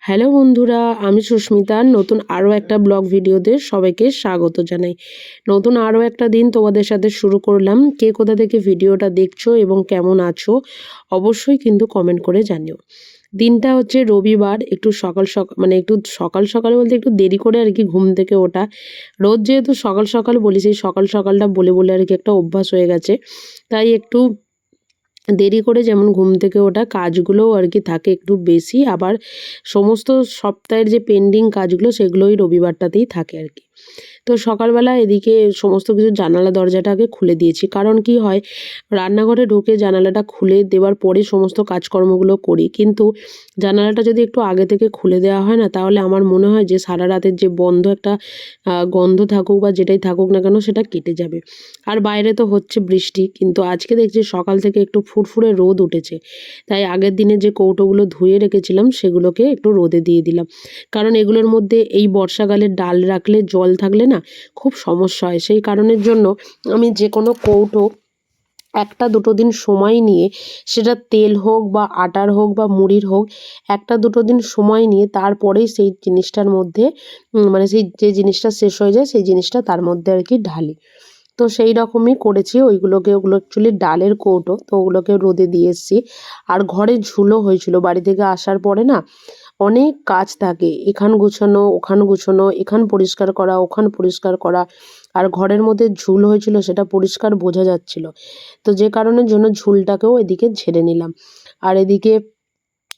Hello বন্ধুরা, আমি সুস্মিতা। নতুন আরও একটা ব্লগ ভিডিওতে সবাইকে স্বাগত জানাই। নতুন আরও একটা দিন তোমাদের সাথে শুরু করলাম। কে কোথা থেকে ভিডিওটা দেখছো এবং কেমন আছো অবশ্যই কিন্তু কমেন্ট করে জানিও। দিনটা হচ্ছে রবিবার। একটু সকাল সকাল একটু সকাল সকাল বলতে একটু দেরি করে আর কি ঘুম থেকে ওঠা। রোজ যেহেতু সকাল সকাল বলি, সেই সকাল সকালটা বলে বলে আর কি একটা অভ্যাস হয়ে গেছে। তাই একটু দেরি করে যেমন ঘুম থেকে ওঠা, কাজগুলোও আর কি থাকে একটু বেশি। আবার সমস্ত সপ্তাহের যে পেন্ডিং কাজগুলো সেগুলোই রবিবারটাতেই থাকে আর কি। তো সকালবেলা এদিকে সমস্ত কিছু জানালা দরজাটা আগে খুলে দিয়েছি। কারণ কি হয়, রান্নাঘরে ঢুকে জানালাটা খুলে দেওয়ার পরে সমস্ত কাজকর্মগুলো করি, কিন্তু জানালাটা যদি একটু আগে থেকে খুলে দেওয়া হয় না, তাহলে আমার মনে হয় যে সারা রাতের যে বন্ধ একটা গন্ধ থাকুক বা যেটাই থাকুক না কেন সেটা কেটে যাবে। আর বাইরে তো হচ্ছে বৃষ্টি, কিন্তু আজকে দেখছি সকাল থেকে একটু ফুরফুরে রোদ উঠেছে। তাই আগের দিনে যে কৌটোগুলো ধুয়ে রেখেছিলাম সেগুলোকে একটু রোদে দিয়ে দিলাম। কারণ এগুলোর মধ্যে এই বর্ষাকালে ডাল রাখলে, জল থাকলে না খুব সমস্যা হয়। সেই কারণের জন্য আমি যে কোনো কৌটো একটা দুটো দিন সময় নিয়ে, সেটা তেল হোক বা আটার হোক বা মুড়ির হোক, একটা দুটো দিন সময় নিয়ে তারপরেই সেই জিনিসটার মধ্যে সেই যে জিনিসটা শেষ হয়ে যায় সেই জিনিসটা তার মধ্যে আর কি ঢালি। তো সেই রকমই করেছি। ওগুলো অ্যাকচুয়ালি ডালের কৌটো, তো ওগুলোকে রোদে দিয়ে এসেছি। আর ঘরে ঝুলও হয়েছিল বাড়ি থেকে আসার পরে না, অনেক কাজ থাকে, এখান গুছানো ওখান গুছানো, এখান পরিষ্কার করা ওখান পরিষ্কার করা। আর ঘরের মধ্যে ঝুল হয়েছিল সেটা পরিষ্কার বোঝা যাচ্ছিল। তো যে কারণের জন্য ঝুলটাকেও এদিকে ঝেড়ে নিলাম। আর এদিকে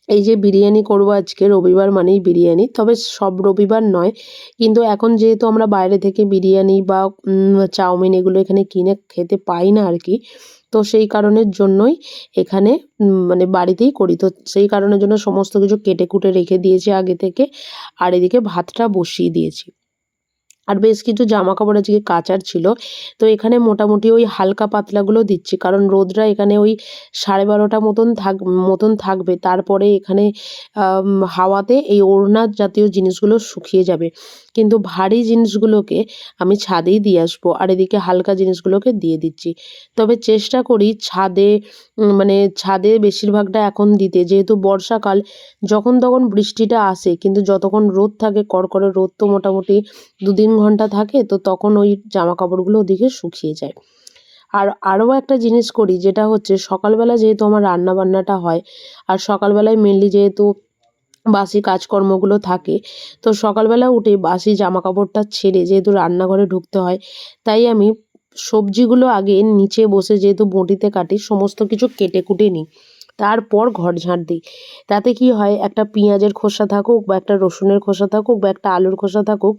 এই যে বিরিয়ানি করব আজকে, রবিবার মানেই বিরিয়ানি, তবে সব রবিবার নয়। কিন্তু এখন যেহেতু আমরা বাইরে থেকে বিরিয়ানি বা চাউমিন এগুলো এখানে কিনে খেতে পাই না আর কি, তো সেই কারণের জন্যই এখানে বাড়িতেই করি। তো সেই কারণের জন্য সমস্ত কিছু কেটে কুটে রেখে দিয়েছি আগে থেকে। আর এদিকে ভাতটা বসিয়ে দিয়েছি। আর বেশ কিছু জামা কাপড় আজকে কাচার ছিল। তো এখানে মোটামুটি ওই হালকা পাতলাগুলো দিচ্ছি, কারণ রোদটা এখানে ওই 12:30 মতন থাকবে। তারপরে এখানে হাওয়াতে এই ওড়না জাতীয় জিনিসগুলো শুকিয়ে যাবে। কিন্তু ভারী জিনিসগুলোকে আমি ছাদেই দিয়ে আসবো। আর এদিকে হালকা জিনিসগুলোকে দিয়ে দিচ্ছি। তবে চেষ্টা করি ছাদে বেশিরভাগটা এখন দিতে, যেহেতু বর্ষাকাল, যখন তখন বৃষ্টিটা আসে, কিন্তু যতক্ষণ রোদ থাকে, কড়কড়ে রোদ তো মোটামুটি 2-3 ঘন্টা থাকে, তো তখন ওই জামা কাপড়গুলো ওদিকে শুকিয়ে যায়। আর আরও একটা জিনিস করি, যেটা হচ্ছে সকালবেলা যেহেতু আমার রান্না বান্নাটা হয়, আর সকালবেলায় মেনলি যেহেতু বাসি কাজকর্মগুলো থাকে, তো সকালবেলা উঠে বাসি জামা কাপড়টা ছেড়ে যেহেতু রান্নাঘরে ঢুকতে হয়, তাই আমি সবজিগুলো আগে নিচে বসে যেহেতু বঁটিতে কাটি, সমস্ত কিছু কেটে কুটে নিই। তারপর ঘর ঝাঁট দিই। তাতে কি হয়, একটা পেঁয়াজের খোসা থাকুক বা একটা রসুনের খোসা থাকুক বা একটা আলুর খোসা থাকুক,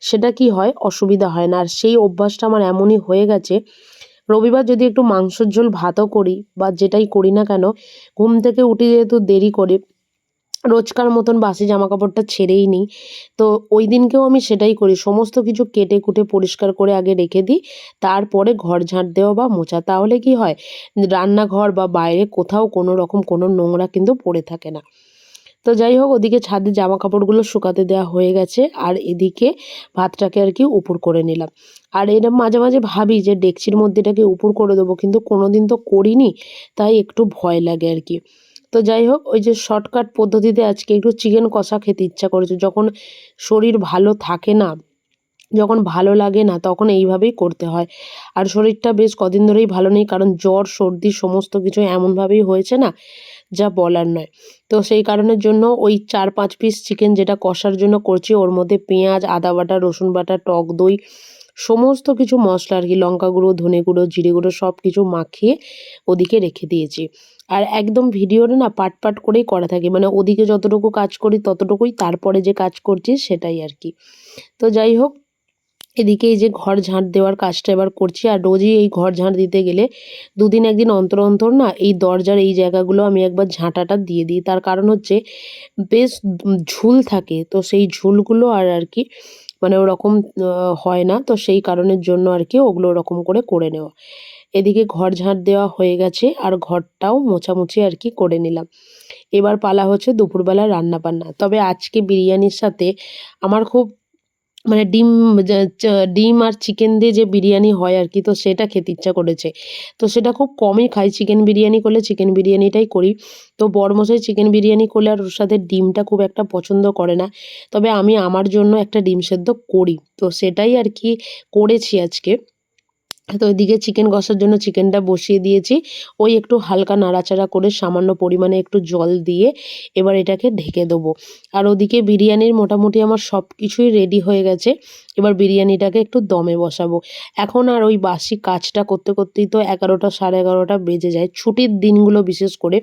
সেটা কি হয়, অসুবিধা হয় না। আর সেই অভ্যাসটা আমার এমনই হয়ে গেছে, রবিবার যদি একটু মাংসের ঝোল ভাতও করি বা যেটাই করি না কেন, ঘুম থেকে উঠে যেহেতু দেরি করে রোজকার মতন বাসি জামাকাপড়টা ছেড়েই নিই। তো ওই দিনকেও আমি সেটাই করি, সমস্ত কিছু কেটে কুটে পরিষ্কার করে আগে রেখে দিই। তারপরে ঘর ঝাঁট দেওয়া বা মোছা, তাহলে কি হয়, রান্নাঘর বা বাইরে কোথাও কোনো রকম কোনো নোংরা কিন্তু পড়ে থাকে না। তো যাই হোক, ওদিকে ছাদে জামা কাপড়গুলো শুকাতে দেওয়া হয়ে গেছে। আর এদিকে ভাতটাকে আর কি উপুড় করে নিলাম। আর এটা মাঝে মাঝে ভাবি যে ডেকচির মধ্যে এটাকে উপুড় করে দেবো, কিন্তু কোনোদিন তো করিনি, তাই একটু ভয় লাগে আর কি। তো যাই হোক, ওই যে শর্টকাট পদ্ধতিতে আজকে একটু চিকেন কষা খেতে ইচ্ছা করেছে। যখন শরীর ভালো থাকে না, যখন ভালো লাগে না, তখন এইভাবেই করতে হয়। আর শরীরটা বেশ কদিন ধরেই ভালো নেই, কারণ জ্বর সর্দি সমস্ত কিছু এমনভাবেই হয়েছে না, যা বলার নয়। তো সেই কারণের জন্য ওই 4-5 পিস চিকেন যেটা কষার জন্য করছি, ওর মধ্যে পেঁয়াজ, আদা বাটা, রসুন বাটা, টক দই, সমস্ত কিছু মশলা আর কি, লঙ্কা গুঁড়ো, ধনে গুঁড়ো, জিরে গুঁড়ো সব কিছু মাখিয়ে ওদিকে রেখে দিয়েছি। আর একদম ভিডিওটা না পাট পাট করেই করা থাকে, ওদিকে যতটুকু কাজ করি ততটুকুই, তারপরে যে কাজ করছি সেটাই আর কি। তো যাই হোক, এদিকে এই যে ঘর ঝাঁট দেওয়ার কাজটা এবার করছি। আর রোজই এই ঘর ঝাঁট দিতে গেলে 2 দিন 1 দিন অন্তর অন্তর না এই দরজার এই জায়গাগুলো আমি একবার ঝাঁটাটা দিয়ে দিই। তার কারণ হচ্ছে বেশ ঝুল থাকে, তো সেই ঝুলগুলো আর কি ওরকম হয় না, তো সেই কারণের জন্য আর কি ওগুলো ওরকম করে নেওয়া। এদিকে ঘর ঝাঁট দেওয়া হয়ে গেছে, আর ঘরটাও মোছামুছি আর কি করে নিলাম। এবার পালা হচ্ছে দুপুরবেলা রান্না বান্না। তবে আজকে বিরিয়ানির সাথে আমার খুব মানে ডিম আর চিকেন দিয়ে যে বিরিয়ানি হয় আর কি, তো সেটা খেতে ইচ্ছা করেছে। তো সেটা খুব কমই খাই, চিকেন বিরিয়ানি করলে চিকেন বিরিয়ানিটাই করি। তো বড়মশাই চিকেন বিরিয়ানি করলে আর ওর সাথে ডিমটা খুব একটা পছন্দ করে না। তবে আমি আমার জন্য একটা ডিম সেদ্ধ করি। তো সেটাই আর কি করেছি আজকে। তো ওইদিকে চিকেন কষার জন্য চিকেনটা বসিয়ে দিয়েছি। ওই একটু হালকা নাড়াচাড়া করে সামান্য পরিমাণে একটু জল দিয়ে এবার এটাকে ঢেকে দেবো। আর ওদিকে বিরিয়ানির মোটামুটি আমার সব কিছুই রেডি হয়ে গেছে। এবার বিরিয়ানিটাকে একটু দমে বসাবো। এখন আর ওই বাসি কাজটা করতে করতেই তো 11টা 11:30 বেজে যায়। ছুটির দিনগুলো বিশেষ করে।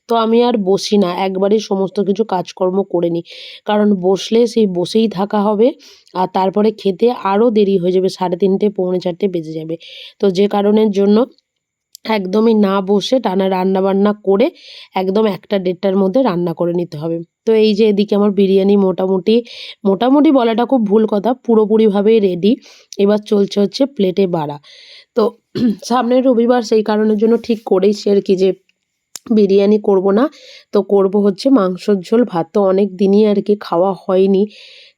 তো আমি আর বসি না, একবারেই সমস্ত কিছু কাজকর্ম করে নিই। কারণ বসলে সেই বসেই থাকা হবে, আর তারপরে খেতে আরও দেরি হয়ে যাবে, 3:30 4:45 বেজে যাবে। তো যে কারণের জন্য একদমই না বসে টানা রান্নাবান্না করে একদম 1টা 1:30টার মধ্যে রান্না করে নিতে হবে। তো এই যে এদিকে আমার বিরিয়ানি মোটামুটি বলাটা খুব ভুল কথা, পুরোপুরিভাবেই রেডি। এবার চলছে হচ্ছে প্লেটে বাড়া। তো সামনের রবিবার সেই কারণের জন্য ঠিক করেইছি আর কি যে বিরিয়ানি করব না, তো করব হচ্ছে মাংসর ঝোল ভাত। তো অনেক দিনই আর কি খাওয়া হয়নি,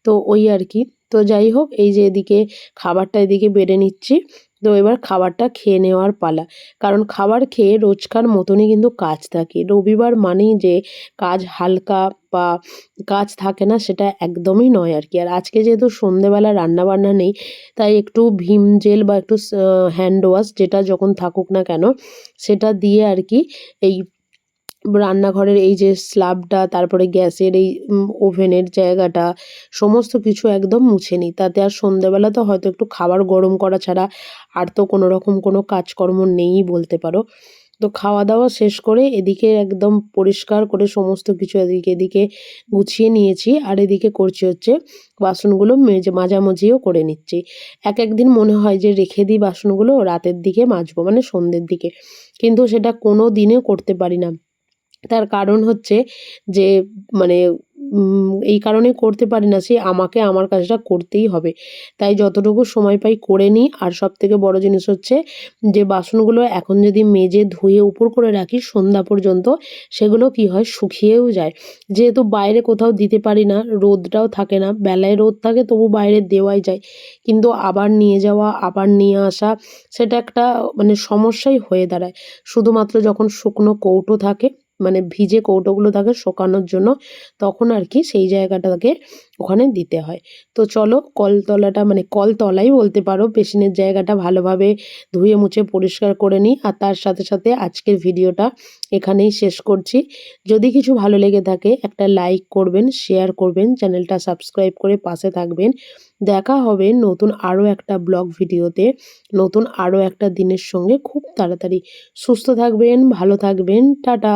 তো ওই আর কি। তো যাই হোক, এই যে এদিকে খাবারটা এদিকে বেড়ে নিচ্ছি। তো এবার খাবারটা খেয়ে নেওয়ার পালা। কারণ খাবার খেয়ে রোজকার মতনই কিন্তু কাজ থাকে। রবিবার মানেই যে কাজ হালকা বা কাজ থাকে না, সেটা একদমই নয় আর কি। আর আজকে যেহেতু সন্ধেবেলা রান্নাবান্না নেই, তাই একটু ভিম জেল বা একটু হ্যান্ড ওয়াশ যেটা যখন থাকুক না কেন, সেটা দিয়ে আর কি এই রান্নাঘরের এই যে স্ল্যাবটা, তারপরে গ্যাসের এই ওভেনের জায়গাটা, সমস্ত কিছু একদম মুছে নিই। তাতে আর সন্ধ্যেবেলা তো হয়তো একটু খাবার গরম করা ছাড়া আর তো কোনো রকম কোনো কাজকর্ম নেই বলতে পারো। তো খাওয়া দাওয়া শেষ করে এদিকে একদম পরিষ্কার করে সমস্ত কিছু এদিকে গুছিয়ে নিয়েছি। আর এদিকে করছি হচ্ছে বাসনগুলো মাজামাজিও করে নিচ্ছি। এক দিন মনে হয় যে রেখে দিই বাসনগুলো, রাতের দিকে মাজবো, মানে সন্ধ্যের দিকে। কিন্তু সেটা কোনো দিনে করতে পারি না। তার কারণ হচ্ছে যে মানে এই কারণে করতে পারি না, সেই আমাকে আমার কাজটা করতেই হবে। তাই যতটুকু সময় পাই করে নিই। আর সবথেকে বড় জিনিস হচ্ছে যে বাসনগুলো এখন যদি মেজে ধুয়ে উপর করে রাখি সন্ধ্যা পর্যন্ত, সেগুলো কি হয় শুকিয়েও যায়। যেহেতু বাইরে কোথাও দিতে পারি না, রোদটাও থাকে না, বেলায় রোদ থাকে তবু বাইরে দেওয়াই যায়। কিন্তু আবার নিয়ে যাওয়া, আবার নিয়ে আসা, সেটা একটা মানে সমস্যাই হয়ে দাঁড়ায়। শুধুমাত্র যখন শুকনো কৌটো থাকে, মানে ভিজে কৌটোগুলো থাকে শোকানোর জন্য, তখন আর কি সেই জায়গাটাকে ওখানে দিতে হয়। তো চলো কলতলাটা, মানে কলতলাই বলতে পারো, বেসিনের জায়গাটা ভালোভাবে ধুয়ে মুছে পরিষ্কার করে নিই। আর তার সাথে সাথে আজকের ভিডিওটা এখানেই শেষ করছি। যদি কিছু ভালো লেগে থাকে একটা লাইক করবেন, শেয়ার করবেন, চ্যানেলটা সাবস্ক্রাইব করে পাশে থাকবেন। দেখা হবে নতুন আরও একটা ব্লগ ভিডিওতে, নতুন আরও একটা দিনের সঙ্গে খুব তাড়াতাড়ি। সুস্থ থাকবেন, ভালো থাকবেন, টাটা।